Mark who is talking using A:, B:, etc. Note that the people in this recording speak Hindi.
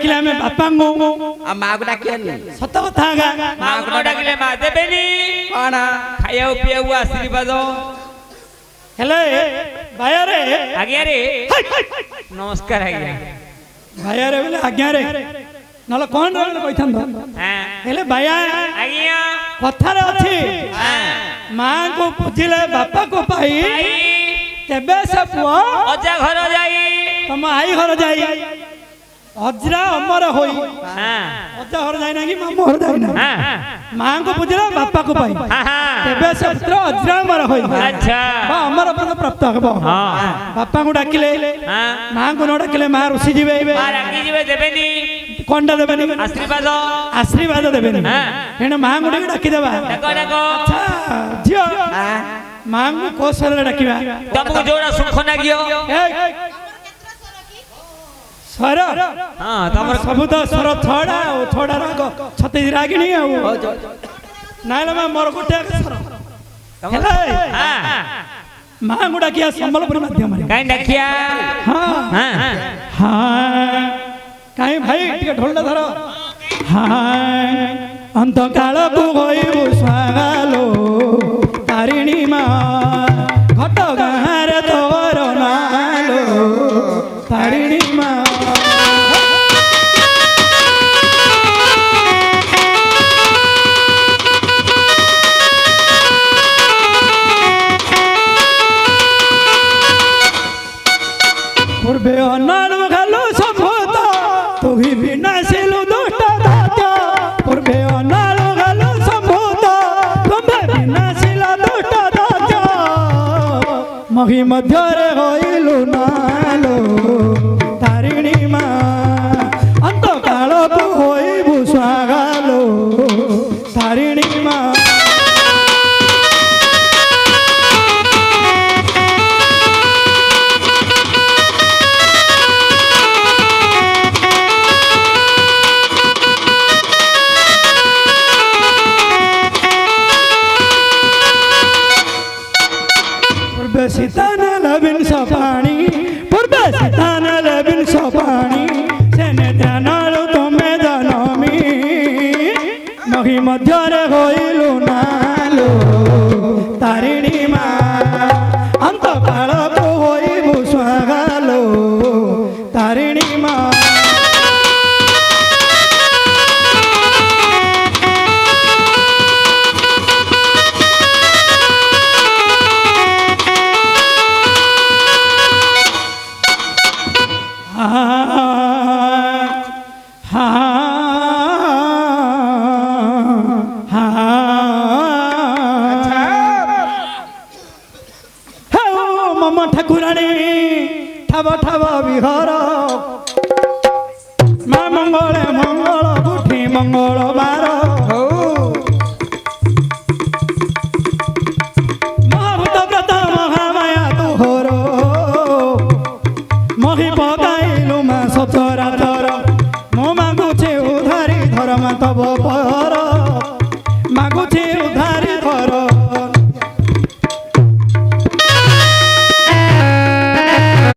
A: डाकिले हमें बापा को
B: आ मां को डाकियनी
A: सत कथा
C: मां को डाकिले मां देबेनी
B: कोन
C: खाया पिया आशीर्वाद
A: हेले भाया रे
C: आज्ञा रे नमस्कार आज्ञा
A: भाया रे बोले आज्ञा रे नले कोन रे बैठन
C: हां
A: हेले भाया
C: आज्ञा
A: कथा रे अछि
C: हां
A: मां को पूजिले बापा को पाई तेबे से पुआ
C: अजा घर जाई
A: तम आई घर जाई अजरा अमर होई
C: हां
A: अजा घर जाई ना कि मामू घर जाई ना
C: हां
A: मां को पूजिले बापा को पाई
C: हां
A: तेबे से पुत्र अजरा अमर होई
C: अच्छा
A: बा अमर पद प्राप्त हबो
C: हां
A: बापा को डाकिले
C: हां
A: मां को न डाकिले मां ऋषि जीवे
C: मां रागी जीवे देबेनी
A: कोंडा देबेनी
C: आशीर्वाद
A: आशीर्वाद देबेनी
C: हां
A: हेने मां को डाकी देबा
C: डाको डाको
A: अच्छा जियो मां को कोसले डाकिबा
C: तुमको जोड़ा सुख नागियो
A: स्वर
C: हां तमर
A: सब तो स्वर थोड़ा थोड़ा राग छत्तीस रागिणी आ नाइले मा मोर गोटे स्वर हेले
C: हां
A: मां को डाकिया संबलपुर माध्यम रे
C: काई डाकिया
A: हां
C: हां
A: हां काई भाई टिके ढोलना धरो हां अंत काल को होइबु स्वागालो तारिणी मां घट गारे तोर नालो तारिणी मां पूर्वे अनाल घालो संभूत तू ही विनाशिलु दुष्ट दात्य पूर्वे अनाल घालो संभूत तुम्हे विनाशिल दुष्ट दात्य मही मध्य रे होइलु नालो तारिणी मां अंत काल को होइबु स्वागालो तारिणी मां पूर्वे सीतान लबिन सपाणी पूर्वे सीतान लबिन सपाणी सेने ध्यानालु तुमे जनमी मही मध्य रे होइलु नालो तारिणी मां अंत काल को होइबु स्वागालो तारिणी मां मम ठाकुराणी ठब ठब विहर माँ मंगले मंगल गुठी मंगलवार महाभूत व्रत महामाया तुहर मही पकाइलु माँ सचराचर मो मागुछे उधारी धर्म तब